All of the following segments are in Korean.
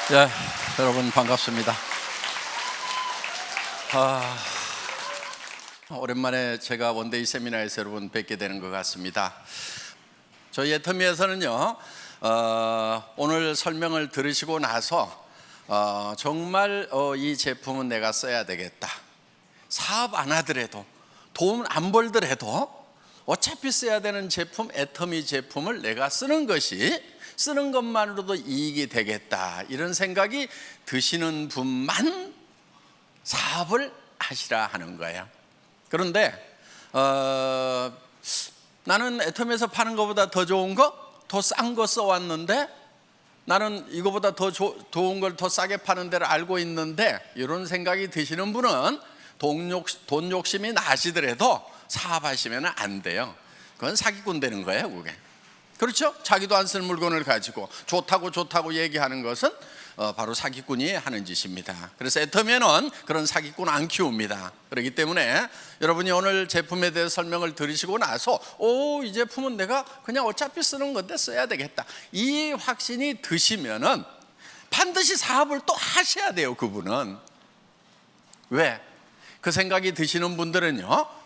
네, 여러분 반갑습니다. 오랜만에 제가 원데이 세미나에서 여러분 뵙게 되는 것 같습니다. 저희 애터미에서는요, 오늘 설명을 들으시고 나서 정말 이 제품은 내가 써야 되겠다, 사업 안 하더라도 돈 안 벌더라도 어차피 써야 되는 제품, 애터미 제품을 내가 쓰는 것만으로도 이익이 되겠다, 이런 생각이 드시는 분만 사업을 하시라 하는 거예요. 그런데 나는 애터미에서 파는 것보다 더 좋은 거, 더 싼 거 써왔는데, 나는 이거보다 더 좋은 걸 더 싸게 파는 데를 알고 있는데, 이런 생각이 드시는 분은 돈 욕심이 나시더라도 사업하시면 안 돼요. 그건 사기꾼 되는 거예요, 그게. 그렇죠? 자기도 안 쓸 물건을 가지고 좋다고 얘기하는 것은 바로 사기꾼이 하는 짓입니다. 그래서 애터미는 그런 사기꾼 안 키웁니다. 그렇기 때문에 여러분이 오늘 제품에 대해 설명을 들으시고 나서 이 제품은 내가 그냥 어차피 쓰는 건데 써야 되겠다, 이 확신이 드시면은 반드시 사업을 또 하셔야 돼요. 그분은 왜? 그 생각이 드시는 분들은요,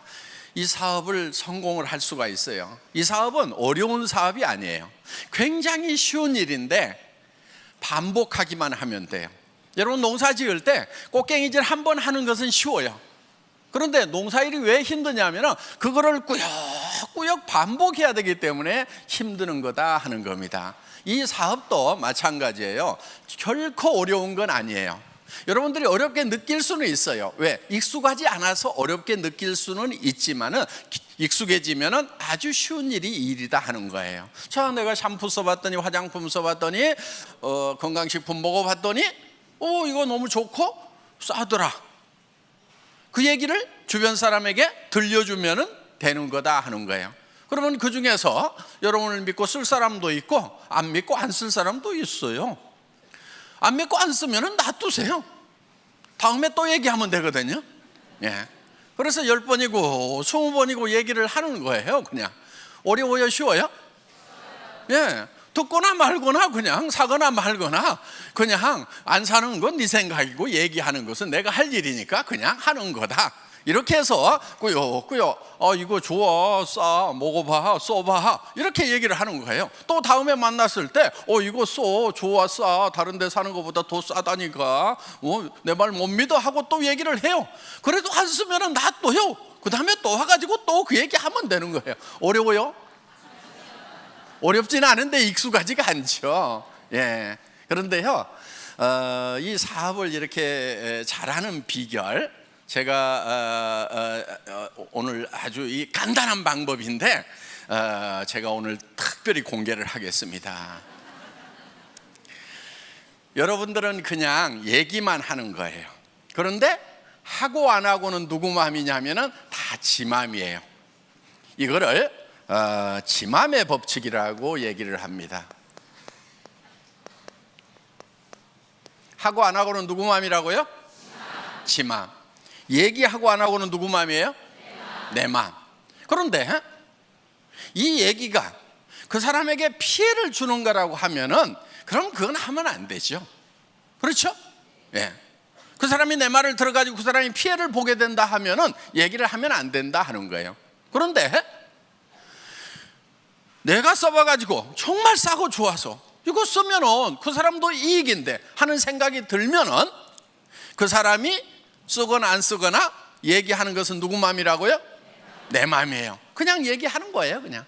이 사업을 성공을 할 수가 있어요. 이 사업은 어려운 사업이 아니에요. 굉장히 쉬운 일인데 반복하기만 하면 돼요. 여러분, 농사 지을 때 꽃갱이질 한 번 하는 것은 쉬워요. 그런데 농사일이 왜 힘드냐면 그거를 꾸역꾸역 반복해야 되기 때문에 힘드는 거다 하는 겁니다. 이 사업도 마찬가지예요. 결코 어려운 건 아니에요. 여러분들이 어렵게 느낄 수는 있어요. 왜? 익숙하지 않아서 어렵게 느낄 수는 있지만은 익숙해지면은 아주 쉬운 일이다 하는 거예요. 자, 내가 샴푸 써봤더니, 화장품 써봤더니, 건강식품 먹어봤더니, 이거 너무 좋고 싸더라. 그 얘기를 주변 사람에게 들려주면은 되는 거다 하는 거예요. 그러면 그 중에서 여러분을 믿고 쓸 사람도 있고 안 믿고 안 쓸 사람도 있어요. 안 믿고 안 쓰면은 놔두세요. 다음에 또 얘기하면 되거든요. 예. 그래서 10번이고 20번이고 얘기를 하는 거예요. 그냥 어려워요, 쉬워요? 예. 듣거나 말거나 그냥 사거나 말거나, 그냥 안 사는 건 네 생각이고 얘기하는 것은 내가 할 일이니까 그냥 하는 거다, 이렇게 해서 꾸역꾸역 이거 좋아, 싸, 먹어봐, 써봐, 이렇게 얘기를 하는 거예요. 또 다음에 만났을 때 이거 써, 좋아, 싸, 다른 데 사는 것보다 더 싸다니까, 내 말 못 믿어 하고 또 얘기를 해요. 그래도 안 쓰면 놔둬요. 그 다음에 또 와가지고 또 그 얘기 하면 되는 거예요. 어려워요? 어렵지는 않은데 익숙하지가 않죠. 예. 그런데요, 이 사업을 이렇게 잘하는 비결, 제가 오늘 아주 이 간단한 방법인데 제가 오늘 특별히 공개를 하겠습니다. 여러분들은 그냥 얘기만 하는 거예요. 그런데 하고 안 하고는 누구 마음이냐면은 다 지 마음이에요. 이거를 지 마음의 법칙이라고 얘기를 합니다. 하고 안 하고는 누구 마음이라고요? 지 마음. 얘기하고 안 하고는 누구 마음이에요? 내 마음. 그런데 이 얘기가 그 사람에게 피해를 주는 거라고 하면은 그럼 그건 하면 안 되죠. 그렇죠? 예. 그 사람이 내 말을 들어가지고 그 사람이 피해를 보게 된다 하면은 얘기를 하면 안 된다 하는 거예요. 그런데 내가 써봐가지고 정말 싸고 좋아서 이거 쓰면은 그 사람도 이익인데 하는 생각이 들면은 그 사람이 쓰거나 안 쓰거나 얘기하는 것은 누구 마음이라고요? 내 마음이에요. 그냥 얘기하는 거예요. 그냥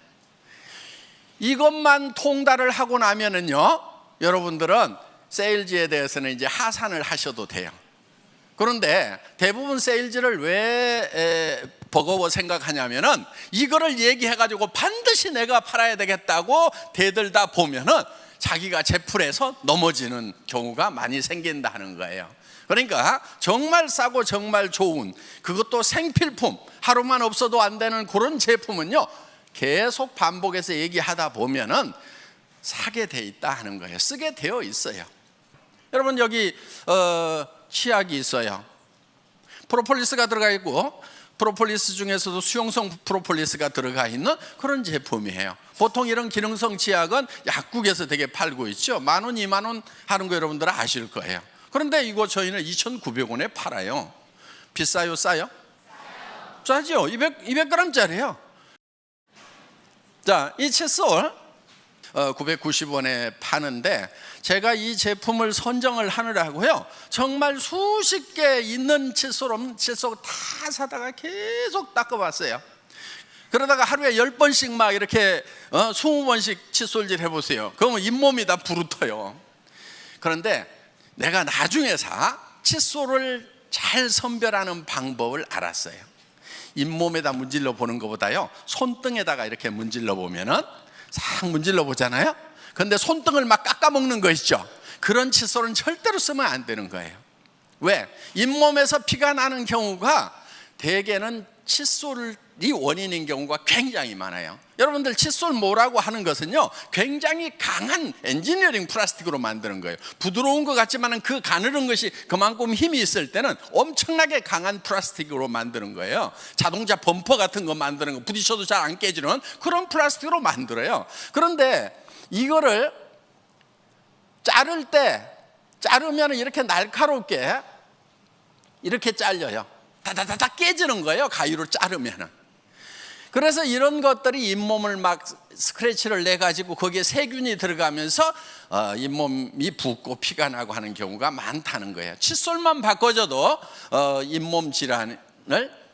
이것만 통달을 하고 나면은요, 여러분들은 세일즈에 대해서는 이제 하산을 하셔도 돼요. 그런데 대부분 세일즈를 왜 버거워 생각하냐면은 이거를 얘기해가지고 반드시 내가 팔아야 되겠다고 대들다 보면은 자기가 제풀에서 넘어지는 경우가 많이 생긴다는 거예요. 그러니까 정말 싸고 정말 좋은, 그것도 생필품, 하루만 없어도 안 되는 그런 제품은요, 계속 반복해서 얘기하다 보면은 사게 돼 있다 하는 거예요. 쓰게 되어 있어요. 여러분, 여기 치약이 있어요. 프로폴리스가 들어가 있고 프로폴리스 중에서도 수용성 프로폴리스가 들어가 있는 그런 제품이에요. 보통 이런 기능성 치약은 약국에서 되게 팔고 있죠. 10,000원, 20,000원 하는 거 여러분들 아실 거예요. 그런데 이거 저희는 2,900원에 팔아요. 비싸요, 싸요? 싸죠. 200g짜리예요. 자, 이 칫솔 990원에 파는데, 제가 이 제품을 선정을 하느라고요, 정말 수십 개 있는 칫솔 없는 칫솔 다 사다가 계속 닦아봤어요. 그러다가 하루에 10번씩 막 이렇게 20번씩 칫솔질 해보세요. 그러면 잇몸이 다 부르터요. 그런데 내가 나중에 칫솔을 잘 선별하는 방법을 알았어요. 잇몸에다 문질러 보는 것보다요, 손등에다가 이렇게 문질러 보면은 싹 문질러 보잖아요. 그런데 손등을 막 깎아먹는 거 있죠. 그런 칫솔은 절대로 쓰면 안 되는 거예요. 왜? 잇몸에서 피가 나는 경우가 대개는 칫솔이 원인인 경우가 굉장히 많아요. 여러분들, 칫솔 모라고 하는 것은요, 굉장히 강한 엔지니어링 플라스틱으로 만드는 거예요. 부드러운 것 같지만 그 가늘은 것이 그만큼 힘이 있을 때는 엄청나게 강한 플라스틱으로 만드는 거예요. 자동차 범퍼 같은 거 만드는 거, 부딪혀도 잘 안 깨지는 그런 플라스틱으로 만들어요. 그런데 이거를 자르면 이렇게 날카롭게 이렇게 잘려요. 다다다다 깨지는 거예요, 가위로 자르면은. 그래서 이런 것들이 잇몸을 막 스크래치를 내 가지고 거기에 세균이 들어가면서 잇몸이 붓고 피가 나고 하는 경우가 많다는 거예요. 칫솔만 바꿔줘도 잇몸 질환을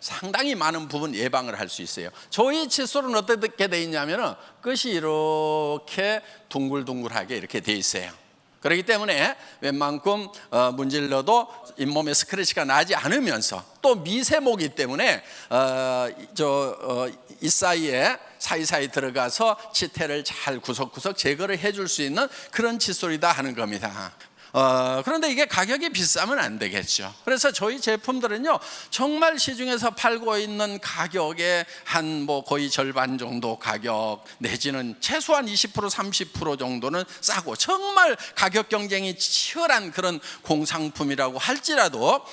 상당히 많은 부분 예방을 할 수 있어요. 저희 칫솔은 어떻게 돼 있냐면은 끝이 이렇게 둥글둥글하게 이렇게 돼 있어요. 그렇기 때문에 웬만큼 문질러도 잇몸에 스크래치가 나지 않으면서, 또 미세모기 때문에 이 사이사이 들어가서 치태를 잘 구석구석 제거를 해줄 수 있는 그런 칫솔이다 하는 겁니다. 그런데 이게 가격이 비싸면 안 되겠죠. 그래서 저희 제품들은요, 정말 시중에서 팔고 있는 가격의 한 거의 절반 정도 가격, 내지는 최소한 20% 30% 정도는 싸고, 정말 가격 경쟁이 치열한 그런 공상품이라고 할지라도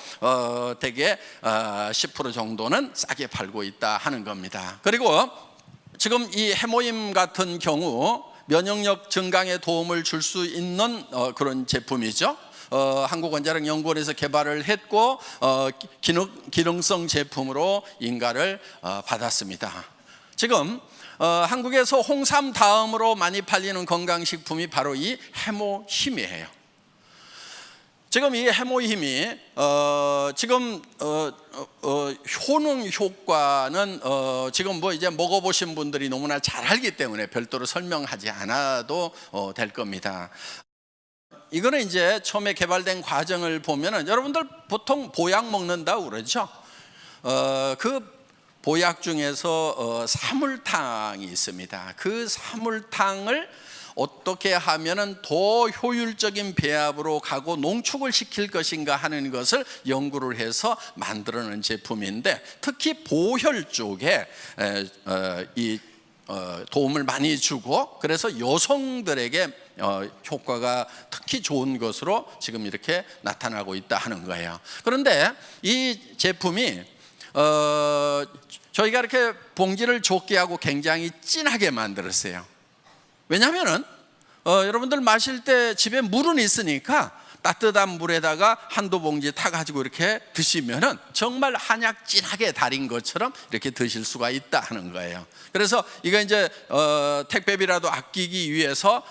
대개 10% 정도는 싸게 팔고 있다 하는 겁니다. 그리고 지금 이 해모임 같은 경우 면역력 증강에 도움을 줄 수 있는 그런 제품이죠. 한국원자력연구원에서 개발을 했고 기능성 제품으로 인가를 받았습니다. 지금 한국에서 홍삼 다음으로 많이 팔리는 건강식품이 바로 이 해모힘이에요. 지금 이 해모힘이 지금 효능 효과는 지금 이제 먹어보신 분들이 너무나 잘 알기 때문에 별도로 설명하지 않아도 될 겁니다. 이거는 이제 처음에 개발된 과정을 보면은, 여러분들 보통 보약 먹는다고 그러죠. 그 보약 중에서 사물탕이 있습니다. 그 사물탕을 어떻게 하면은 더 효율적인 배합으로 가고 농축을 시킬 것인가 하는 것을 연구를 해서 만들어낸 제품인데, 특히 보혈 쪽에 도움을 많이 주고, 그래서 여성들에게 효과가 특히 좋은 것으로 지금 이렇게 나타나고 있다 하는 거예요. 그런데 이 제품이 저희가 이렇게 봉지를 좁게 하고 굉장히 진하게 만들었어요. 왜냐하면은 여러분들 마실 때 집에 물은 있으니까 따뜻한 물에다가 한두 봉지 타가지고 이렇게 드시면은 정말 한약 진하게 달인 것처럼 이렇게 드실 수가 있다 하는 거예요. 그래서 이거 이제 택배비라도 아끼기 위해서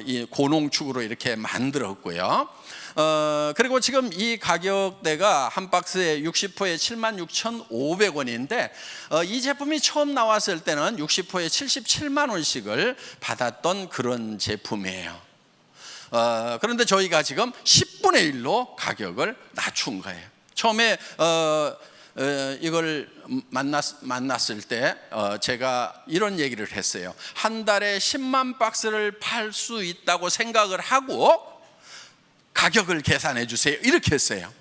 이 고농축으로 이렇게 만들었고요. 그리고 지금 이 가격대가 한 박스에 60호에 76,500원인데 이 제품이 처음 나왔을 때는 60호에 77만 원씩을 받았던 그런 제품이에요. 그런데 저희가 지금 10분의 1로 가격을 낮춘 거예요. 처음에 이걸 만났을 때 제가 이런 얘기를 했어요. 한 달에 10만 박스를 팔 수 있다고 생각을 하고 가격을 계산해 주세요, 이렇게 했어요.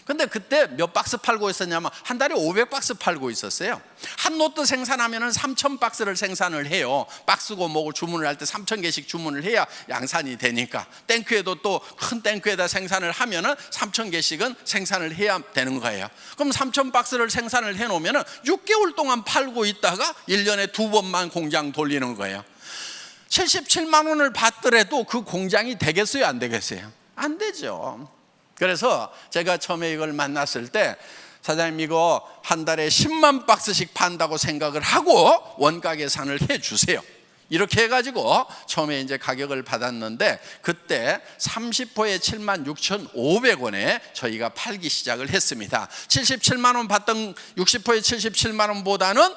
근데 그때 몇 박스 팔고 있었냐면 한 달에 500박스 팔고 있었어요. 한 로트 생산하면은 3,000박스를 생산을 해요. 박스고 뭐고 주문을 할 때 3,000개씩 주문을 해야 양산이 되니까. 탱크에도 또 큰 탱크에다 생산을 하면은 3,000개씩은 생산을 해야 되는 거예요. 그럼 3,000박스를 생산을 해 놓으면은 6개월 동안 팔고 있다가 1년에 2번만 공장 돌리는 거예요. 77만 원을 받더라도 그 공장이 되겠어요, 안 되겠어요? 안 되죠. 그래서 제가 처음에 이걸 만났을 때 사장님 이거 한 달에 10만 박스씩 판다고 생각을 하고 원가 계산을 해 주세요. 이렇게 해가지고 처음에 이제 가격을 받았는데 그때 30호에 76,500원에 저희가 팔기 시작을 했습니다. 77만 원 받던 60호에 77만 원보다는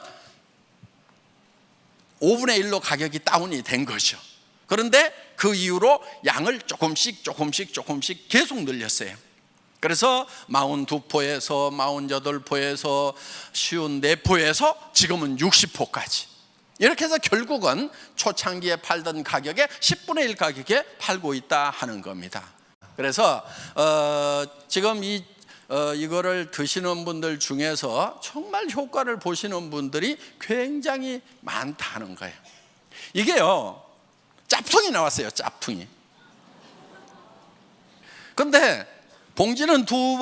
5분의 1로 가격이 다운이 된 거죠. 그런데 그 이후로 양을 조금씩 계속 늘렸어요. 그래서 42포에서 48포에서 54포에서 지금은 60포까지 이렇게 해서 결국은 초창기에 팔던 가격의 10분의 1 가격에 팔고 있다 하는 겁니다. 그래서 지금 이거를 드시는 분들 중에서 정말 효과를 보시는 분들이 굉장히 많다는 거예요. 이게요 짭퉁이 나왔어요. 짭퉁이. 근데 봉지는 두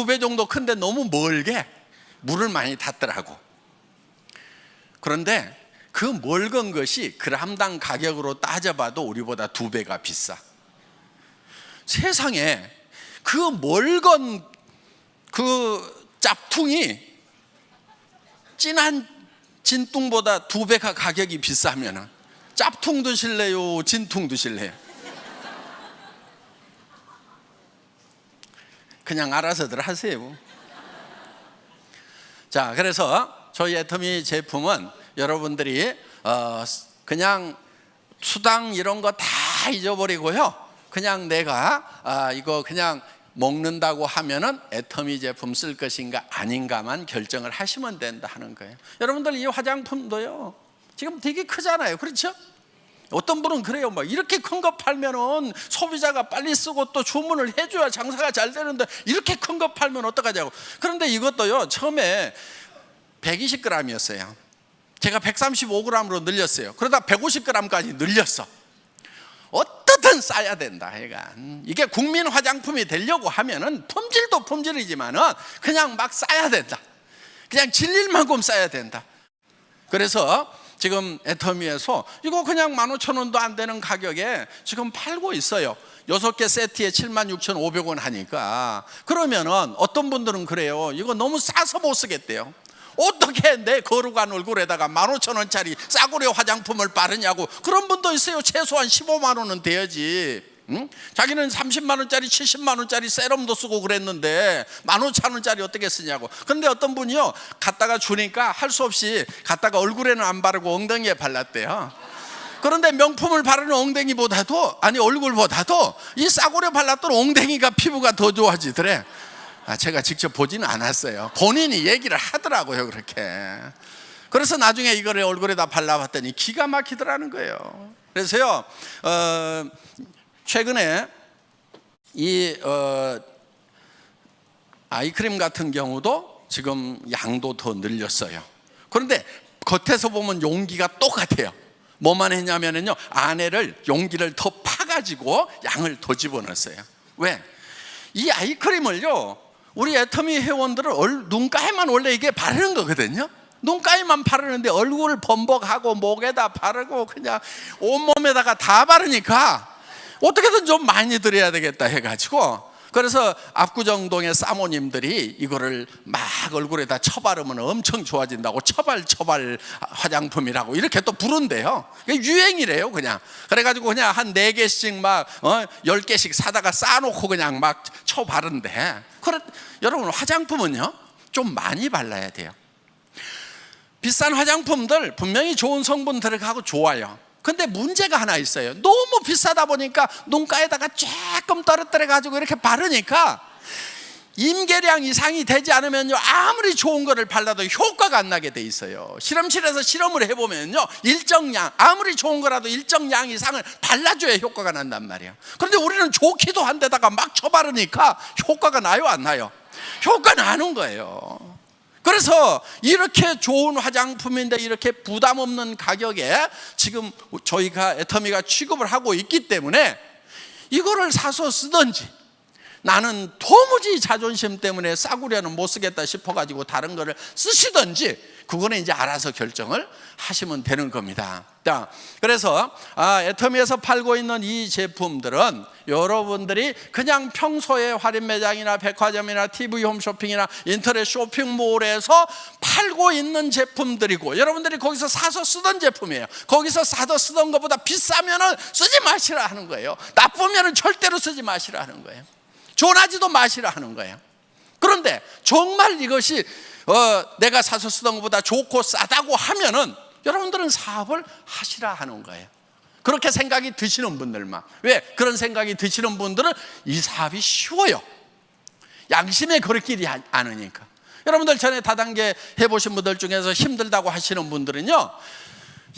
배 정도 큰데 너무 멀게 물을 많이 탔더라고. 그런데 그 멀건 것이 그람당 가격으로 따져봐도 우리보다 2배가 비싸. 세상에 그 멀건 그 짭퉁이 진한 진퉁보다 2배가 가격이 비싸면 짭퉁 드실래요? 진퉁 드실래요? 그냥 알아서들 하세요. 자, 그래서 저희 애터미 제품은 여러분들이 그냥 수당 이런 거 다 잊어버리고요. 그냥 내가 이거 그냥 먹는다고 하면은 애터미 제품 쓸 것인가 아닌가만 결정을 하시면 된다 하는 거예요. 여러분들 이 화장품도요 지금 되게 크잖아요. 그렇죠? 어떤 분은 그래요. 막 이렇게 큰 거 팔면은 소비자가 빨리 쓰고 또 주문을 해줘야 장사가 잘 되는데 이렇게 큰 거 팔면 어떡하냐고. 그런데 이것도요 처음에 120g이었어요. 제가 135g으로 늘렸어요. 그러다 150g까지 늘렸어. 어떻든 싸야 된다. 하여간 이게 국민 화장품이 되려고 하면은 품질도 품질이지만은 그냥 막 싸야 된다. 그냥 질릴 만큼 싸야 된다. 그래서 지금 애터미에서 이거 그냥 15,000원도 안 되는 가격에 지금 팔고 있어요. 6개 세트에 76,500원 하니까. 그러면은 어떤 분들은 그래요. 이거 너무 싸서 못 쓰겠대요. 어떻게 내 거룩한 얼굴에다가 15,000원짜리 싸구려 화장품을 바르냐고. 그런 분도 있어요. 최소한 15만 원은 돼야지. 응? 자기는 30만 원짜리 70만 원짜리 세럼도 쓰고 그랬는데 15,000원짜리 어떻게 쓰냐고. 근데 어떤 분이요 갖다가 주니까 할 수 없이 갖다가 얼굴에는 안 바르고 엉덩이에 발랐대요. 그런데 명품을 바르는 엉덩이보다도 아니 얼굴보다도 이 싸구려 발랐던 엉덩이가 피부가 더 좋아지더래. 제가 직접 보지는 않았어요. 본인이 얘기를 하더라고요. 그렇게. 그래서 나중에 이거를 얼굴에다 발라봤더니 기가 막히더라는 거예요. 그래서요 최근에 이 아이크림 같은 경우도 지금 양도 더 늘렸어요. 그런데 겉에서 보면 용기가 똑같아요. 뭐만 했냐면요 안에를 용기를 더 파가지고 양을 더 집어넣었어요. 왜? 이 아이크림을요 우리 애터미 회원들은 눈가에만 원래 이게 바르는 거거든요. 눈가에만 바르는데 얼굴 범벅하고 목에다 바르고 그냥 온몸에다가 다 바르니까 어떻게든 좀 많이 드려야 되겠다 해가지고 그래서 압구정동의 사모님들이 이거를 막 얼굴에다 쳐바르면 엄청 좋아진다고 처발 화장품이라고 이렇게 또 부른대요. 유행이래요 그냥. 그래가지고 그냥 한 4개씩 막 10개씩 사다가 싸놓고 그냥 막 쳐바른대. 그래 여러분 화장품은요 좀 많이 발라야 돼요. 비싼 화장품들 분명히 좋은 성분 들어가고 좋아요. 근데 문제가 하나 있어요. 너무 비싸다 보니까 눈가에다가 조금 떨어뜨려 가지고 이렇게 바르니까 임계량 이상이 되지 않으면요 아무리 좋은 거를 발라도 효과가 안 나게 돼 있어요. 실험실에서 실험을 해보면요 일정량 아무리 좋은 거라도 일정량 이상을 발라줘야 효과가 난단 말이에요. 그런데 우리는 좋기도 한 데다가 막 쳐바르니까 효과가 나요 안 나요? 효과 나는 거예요. 그래서 이렇게 좋은 화장품인데 이렇게 부담 없는 가격에 지금 저희가 애터미가 취급을 하고 있기 때문에 이거를 사서 쓰든지, 나는 도무지 자존심 때문에 싸구려는 못 쓰겠다 싶어가지고 다른 거를 쓰시든지, 그거는 이제 알아서 결정을 하시면 되는 겁니다. 자, 그래서 애터미에서 팔고 있는 이 제품들은 여러분들이 그냥 평소에 할인 매장이나 백화점이나 TV 홈쇼핑이나 인터넷 쇼핑몰에서 팔고 있는 제품들이고, 여러분들이 거기서 사서 쓰던 제품이에요. 거기서 사서 쓰던 것보다 비싸면은 쓰지 마시라 하는 거예요. 나쁘면은 절대로 쓰지 마시라 하는 거예요. 존하지도 마시라 하는 거예요. 그런데 정말 이것이 내가 사서 쓰던 것보다 좋고 싸다고 하면은 여러분들은 사업을 하시라 하는 거예요. 그렇게 생각이 드시는 분들만. 왜? 그런 생각이 드시는 분들은 이 사업이 쉬워요. 양심에 거릴 길이 않으니까. 여러분들 전에 다단계 해보신 분들 중에서 힘들다고 하시는 분들은요,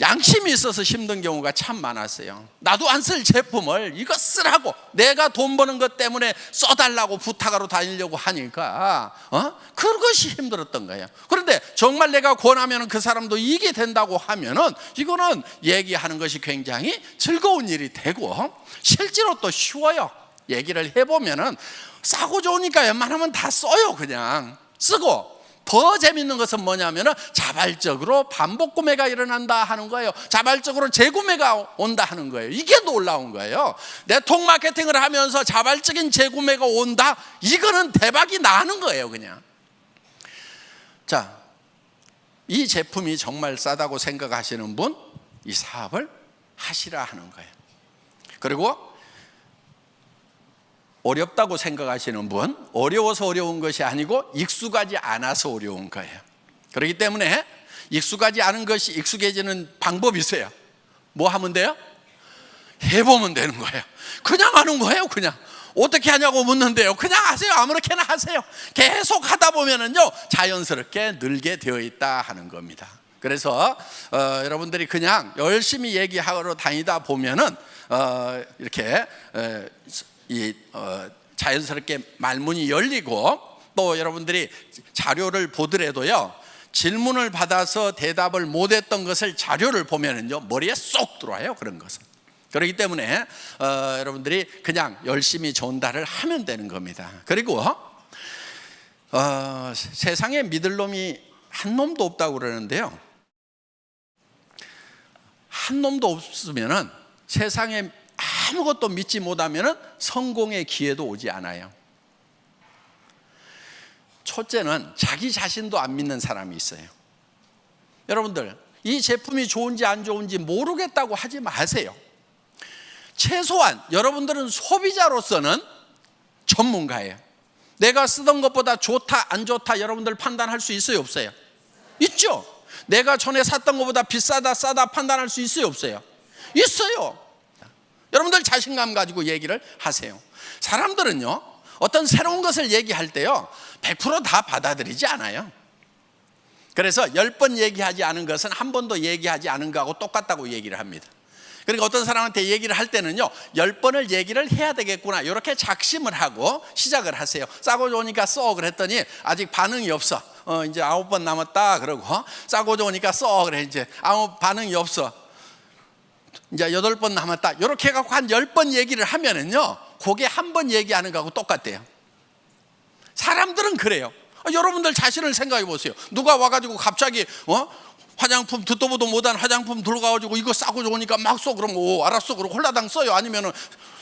양심이 있어서 힘든 경우가 참 많았어요. 나도 안 쓸 제품을 이거 쓰라고, 내가 돈 버는 것 때문에 써달라고 부탁하러 다니려고 하니까 그것이 힘들었던 거예요. 그런데 정말 내가 권하면 그 사람도 이게 된다고 하면은 이거는 얘기하는 것이 굉장히 즐거운 일이 되고 실제로 또 쉬워요. 얘기를 해보면은 싸고 좋으니까 웬만하면 다 써요. 그냥 쓰고, 더 재밌는 것은 뭐냐면 자발적으로 반복 구매가 일어난다 하는 거예요. 자발적으로 재구매가 온다 하는 거예요. 이게 놀라운 거예요. 네트워크 마케팅을 하면서 자발적인 재구매가 온다, 이거는 대박이 나는 거예요. 그냥. 자, 이 제품이 정말 싸다고 생각하시는 분, 이 사업을 하시라 하는 거예요. 그리고 어렵다고 생각하시는 분, 어려워서 어려운 것이 아니고 익숙하지 않아서 어려운 거예요. 그렇기 때문에 익숙하지 않은 것이 익숙해지는 방법이 있어요. 뭐 하면 돼요? 해보면 되는 거예요. 그냥 하는 거예요. 그냥 어떻게 하냐고 묻는데요, 그냥 하세요. 아무렇게나 하세요. 계속 하다 보면은요, 자연스럽게 늘게 되어 있다 하는 겁니다. 그래서 여러분들이 그냥 열심히 얘기하러 다니다 보면은 이렇게 자연스럽게 말문이 열리고, 또 여러분들이 자료를 보더라도요, 질문을 받아서 대답을 못했던 것을 자료를 보면은요, 머리에 쏙 들어와요. 그런 것은. 그렇기 때문에 여러분들이 그냥 열심히 전달을 하면 되는 겁니다. 그리고 세상에 믿을 놈이 한 놈도 없다고 그러는데요, 한 놈도 없으면은, 세상에 아무것도 믿지 못하면 성공의 기회도 오지 않아요. 첫째는 자기 자신도 안 믿는 사람이 있어요. 여러분들, 이 제품이 좋은지 안 좋은지 모르겠다고 하지 마세요. 최소한 여러분들은 소비자로서는 전문가예요. 내가 쓰던 것보다 좋다 안 좋다 여러분들 판단할 수 있어요, 없어요? 있죠. 내가 전에 샀던 것보다 비싸다 싸다 판단할 수 있어요, 없어요? 있어요. 여러분들 자신감 가지고 얘기를 하세요. 사람들은요, 어떤 새로운 것을 얘기할 때요, 100% 다 받아들이지 않아요. 그래서 10번 얘기하지 않은 것은 한 번도 얘기하지 않은 거하고 똑같다고 얘기를 합니다. 그러니까 어떤 사람한테 얘기를 할 때는요, 10번을 얘기를 해야 되겠구나, 이렇게 작심을 하고 시작을 하세요. 싸고 좋으니까 써 그랬더니 아직 반응이 없어. 이제 9번 남았다 그러고, 싸고 좋으니까 써 그래, 이제 아무 반응이 없어. 이제 8번 남았다. 이렇게 해갖고 한 10번 얘기를 하면은요, 그게 한 번 얘기하는 거하고 똑같대요. 사람들은 그래요. 여러분들 자신을 생각해 보세요. 누가 와가지고 갑자기 화장품 듣도 보도 못한 화장품 들어가가지고 이거 싸고 좋으니까 막 써. 그러면 알았어 그러고 홀라당 써요. 아니면은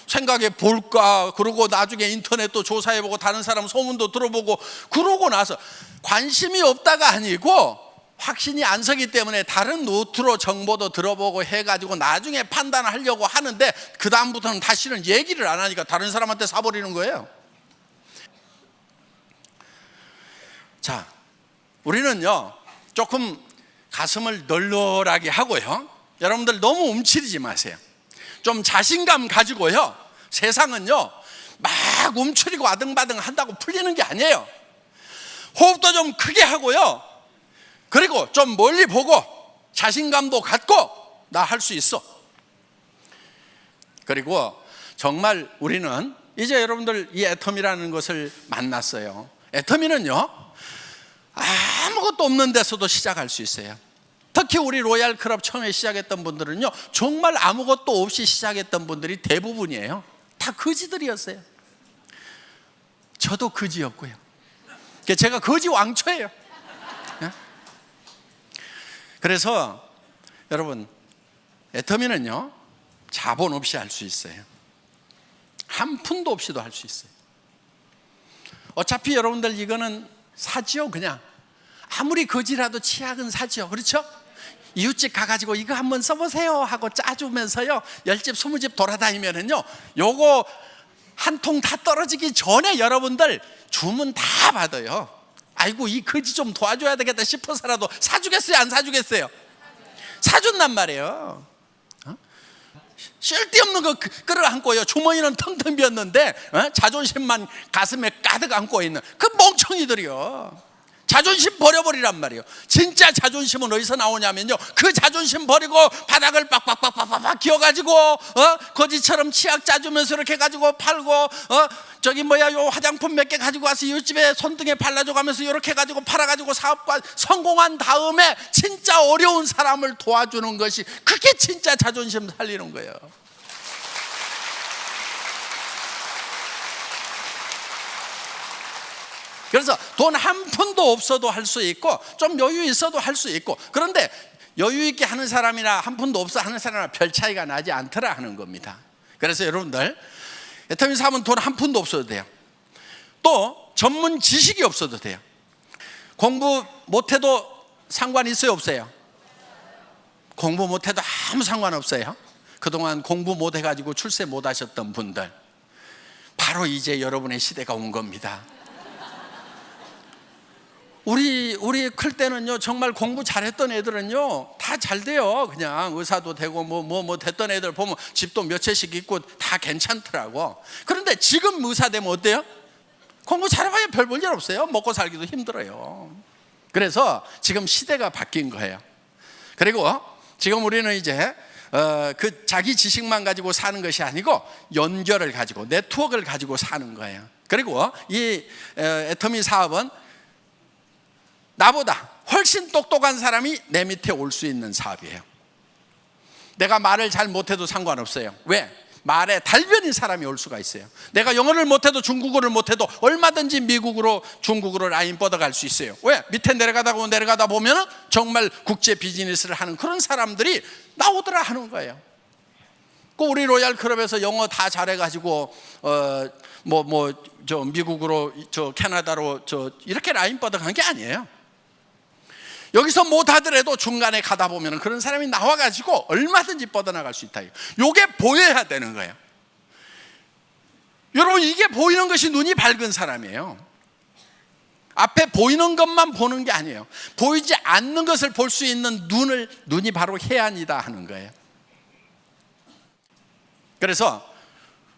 생각해 볼까, 그러고 나중에 인터넷도 조사해보고 다른 사람 소문도 들어보고, 그러고 나서 관심이 없다가 아니고 확신이 안 서기 때문에 다른 루트로 정보도 들어보고 해가지고 나중에 판단을 하려고 하는데, 그 다음부터는 다시는 얘기를 안 하니까 다른 사람한테 사버리는 거예요. 자, 우리는요, 조금 가슴을 널널하게 하고요, 여러분들 너무 움츠리지 마세요. 좀 자신감 가지고요, 세상은요 막 움츠리고 아등바등 한다고 풀리는 게 아니에요. 호흡도 좀 크게 하고요, 그리고 좀 멀리 보고 자신감도 갖고 나 할 수 있어. 그리고 정말 우리는 이제 여러분들 이 애텀이라는 것을 만났어요. 애터미는요, 아무것도 없는 데서도 시작할 수 있어요. 특히 우리 로얄 클럽 처음에 시작했던 분들은요, 정말 아무것도 없이 시작했던 분들이 대부분이에요. 다 거지들이었어요. 저도 거지였고요. 제가 거지 왕초예요. 그래서 여러분, 애터미는요, 자본 없이 할 수 있어요. 한 푼도 없이도 할 수 있어요. 어차피 여러분들 이거는 사지요. 그냥 아무리 거지라도 치약은 사지요. 그렇죠? 이웃집 가가지고 이거 한번 써보세요 하고 짜주면서요, 10집 20집 돌아다니면은요, 요거 한 통 다 떨어지기 전에 여러분들 주문 다 받아요. 아이고, 이 거지 좀 도와줘야 되겠다 싶어서라도 사주겠어요, 안 사주겠어요? 사준단 말이에요. 쓸데없는 거 끌어안고요, 주머니는 텅텅 비었는데 자존심만 가슴에 가득 안고 있는 그 멍청이들이요. 자존심 버려버리란 말이에요. 진짜 자존심은 어디서 나오냐면요, 그 자존심 버리고 바닥을 빡빡빡빡빡 기어가지고 거지처럼 치약 짜주면서 이렇게 가지고 팔고, 요 화장품 몇 개 가지고 와서 이웃집에 손등에 발라줘 가면서 이렇게 가지고 팔아가지고 사업과 성공한 다음에 진짜 어려운 사람을 도와주는 것이, 그게 진짜 자존심 살리는 거예요. 그래서 돈 한 푼도 없어도 할 수 있고, 좀 여유 있어도 할 수 있고, 그런데 여유 있게 하는 사람이나 한 푼도 없어 하는 사람이나 별 차이가 나지 않더라 하는 겁니다. 그래서 여러분들, 애터미 사업은 돈 한 푼도 없어도 돼요. 또 전문 지식이 없어도 돼요. 공부 못해도 상관 있어요, 없어요? 공부 못해도 아무 상관없어요. 그동안 공부 못해가지고 출세 못하셨던 분들, 바로 이제 여러분의 시대가 온 겁니다. 우리 클 때는요, 정말 공부 잘했던 애들은요 다 잘 돼요. 그냥 의사도 되고 뭐 됐던 애들 보면 집도 몇 채씩 있고 다 괜찮더라고. 그런데 지금 의사 되면 어때요? 공부 잘해봐야 별 볼 일 없어요. 먹고 살기도 힘들어요. 그래서 지금 시대가 바뀐 거예요. 그리고 지금 우리는 이제 그 자기 지식만 가지고 사는 것이 아니고 연결을 가지고, 네트워크를 가지고 사는 거예요. 그리고 이 애터미 사업은 나보다 훨씬 똑똑한 사람이 내 밑에 올 수 있는 사업이에요. 내가 말을 잘 못해도 상관없어요. 왜? 말에 달변인 사람이 올 수가 있어요. 내가 영어를 못해도 중국어를 못해도 얼마든지 미국으로, 중국으로 라인 뻗어갈 수 있어요. 왜? 밑에 내려가다 보면 정말 국제 비즈니스를 하는 그런 사람들이 나오더라 하는 거예요. 그 우리 로얄 클럽에서 영어 다 잘해가지고 미국으로, 캐나다로 이렇게 라인 뻗어간 게 아니에요. 여기서 못하더라도 중간에 가다 보면 그런 사람이 나와가지고 얼마든지 뻗어나갈 수 있다. 이게 보여야 되는 거예요. 여러분, 이게 보이는 것이 눈이 밝은 사람이에요. 앞에 보이는 것만 보는 게 아니에요. 보이지 않는 것을 볼 수 있는 눈이 바로 해안이다 하는 거예요. 그래서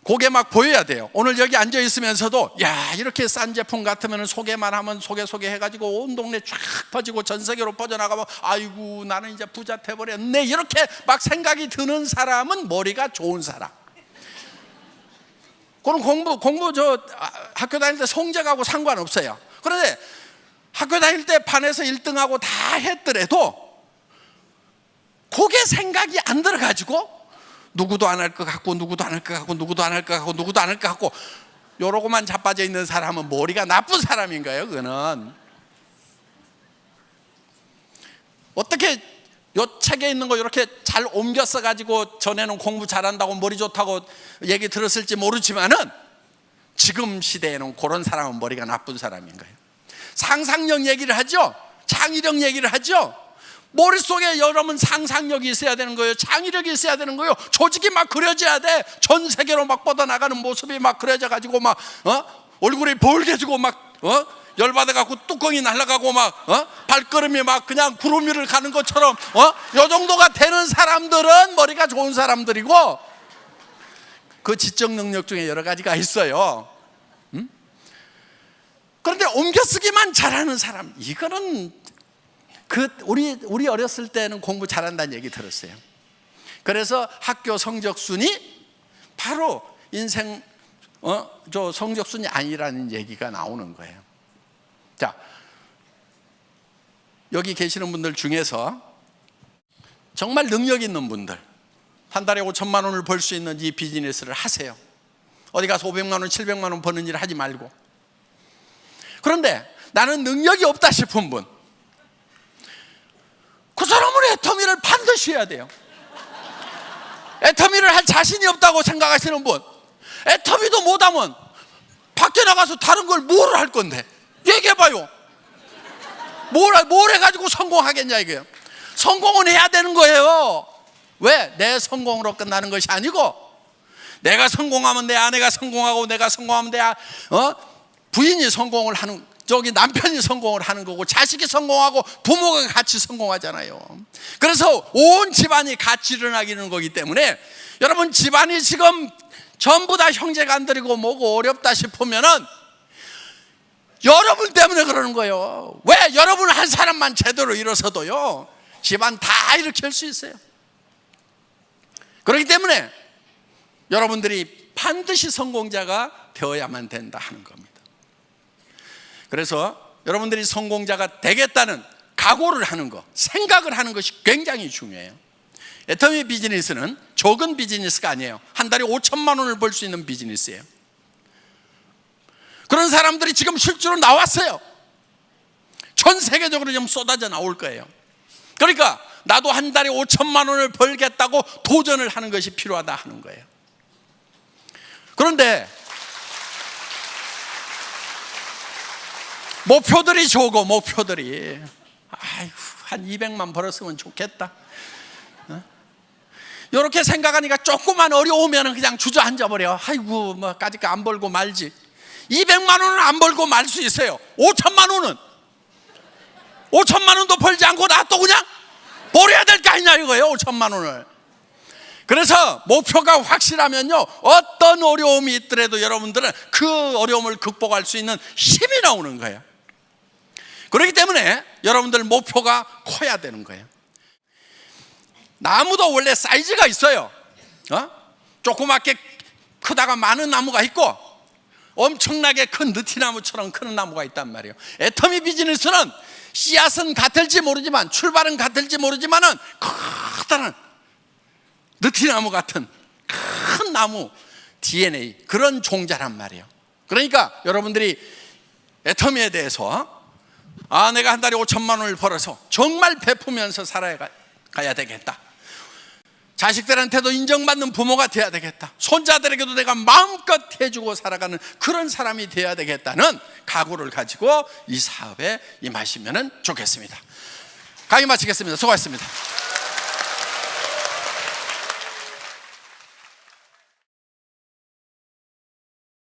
그게 막 보여야 돼요. 오늘 여기 앉아 있으면서도, 야, 이렇게 싼 제품 같으면 소개만 하면 소개해가지고 온 동네 쫙 퍼지고 전 세계로 퍼져나가면, 아이고, 나는 이제 부자 돼버렸네, 이렇게 막 생각이 드는 사람은 머리가 좋은 사람. 그럼 공부 학교 다닐 때 성적하고 상관없어요. 그런데 학교 다닐 때 반에서 1등하고 다 했더라도 그게 생각이 안 들어가지고 누구도 안 할 것 같고, 누구도 안 할 것 같고, 누구도 안 할 것 같고, 누구도 안 할 것 같고, 요러고만 자빠져 있는 사람은 머리가 나쁜 사람인 거예요. 그거는 어떻게 요 책에 있는 거 이렇게 잘 옮겨 써가지고 전에는 공부 잘한다고 머리 좋다고 얘기 들었을지 모르지만은, 지금 시대에는 그런 사람은 머리가 나쁜 사람인 거예요. 상상력 얘기를 하죠. 창의력 얘기를 하죠. 머릿속에 여러분 상상력이 있어야 되는 거예요. 창의력이 있어야 되는 거예요. 조직이 막 그려져야 돼. 전 세계로 막 뻗어나가는 모습이 막 그려져 가지고 막 얼굴이 벌개지고 막 열받아 갖고 뚜껑이 날아가고 막 발걸음이 막 그냥 구름 위를 가는 것처럼 요 정도가 되는 사람들은 머리가 좋은 사람들이고, 그 지적 능력 중에 여러 가지가 있어요. 그런데 옮겨쓰기만 잘하는 사람, 이거는 우리 어렸을 때는 공부 잘한다는 얘기 들었어요. 그래서 학교 성적순이 바로 인생 성적순이 아니라는 얘기가 나오는 거예요. 자, 여기 계시는 분들 중에서 정말 능력 있는 분들, 한 달에 5천만 원을 벌 수 있는 이 비즈니스를 하세요. 어디 가서 500만 원, 700만 원 버는 일 하지 말고. 그런데 나는 능력이 없다 싶은 분, 그 사람은 애터미를 반드시 해야 돼요. 애터미를 할 자신이 없다고 생각하시는 분, 애터미도 못하면 밖에 나가서 다른 걸 뭘 할 건데? 얘기해봐요. 뭘 해가지고 성공하겠냐 이게요. 성공은 해야 되는 거예요. 왜? 내 성공으로 끝나는 것이 아니고, 내가 성공하면 내 아내가 성공하고, 내가 성공하면 내 부인이 성공을 하는, 저기 남편이 성공을 하는 거고, 자식이 성공하고 부모가 같이 성공하잖아요. 그래서 온 집안이 같이 일어나기는 거기 때문에, 여러분 집안이 지금 전부 다 형제간들이고 뭐고 어렵다 싶으면은 여러분 때문에 그러는 거예요. 왜? 여러분 한 사람만 제대로 일어서도요 집안 다 일으킬 수 있어요. 그렇기 때문에 여러분들이 반드시 성공자가 되어야만 된다 하는 겁니다. 그래서 여러분들이 성공자가 되겠다는 각오를 하는 것, 생각을 하는 것이 굉장히 중요해요. 애터미 비즈니스는 적은 비즈니스가 아니에요. 한 달에 5천만 원을 벌 수 있는 비즈니스예요. 그런 사람들이 지금 실제로 나왔어요. 전 세계적으로 지금 쏟아져 나올 거예요. 그러니까 나도 한 달에 5천만 원을 벌겠다고 도전을 하는 것이 필요하다 하는 거예요. 그런데 목표들이 적어. 목표들이 아이고, 한 200만 벌었으면 좋겠다, 이렇게 생각하니까 조금만 어려우면 그냥 주저앉아 버려. 아이고 뭐 까짓거 안 벌고 말지. 200만 원은 안 벌고 말 수 있어요. 5천만 원도 벌지 않고 나 또 그냥 버려야 될 거 아니냐 이거예요. 5천만 원을. 그래서 목표가 확실하면요, 어떤 어려움이 있더라도 여러분들은 그 어려움을 극복할 수 있는 힘이 나오는 거예요. 그렇기 때문에 여러분들 목표가 커야 되는 거예요. 나무도 원래 사이즈가 있어요. 조그맣게 크다가 많은 나무가 있고, 엄청나게 큰 느티나무처럼 큰 나무가 있단 말이에요. 애터미 비즈니스는 씨앗은 같을지 모르지만, 출발은 같을지 모르지만은 커다란 느티나무 같은 큰 나무, DNA, 그런 종자란 말이에요. 그러니까 여러분들이 애터미에 대해서 내가 한 달에 5천만 원을 벌어서 정말 베푸면서 살아가야 되겠다, 자식들한테도 인정받는 부모가 돼야 되겠다, 손자들에게도 내가 마음껏 해주고 살아가는 그런 사람이 돼야 되겠다는 각오를 가지고 이 사업에 임하시면 좋겠습니다. 강의 마치겠습니다. 수고하셨습니다.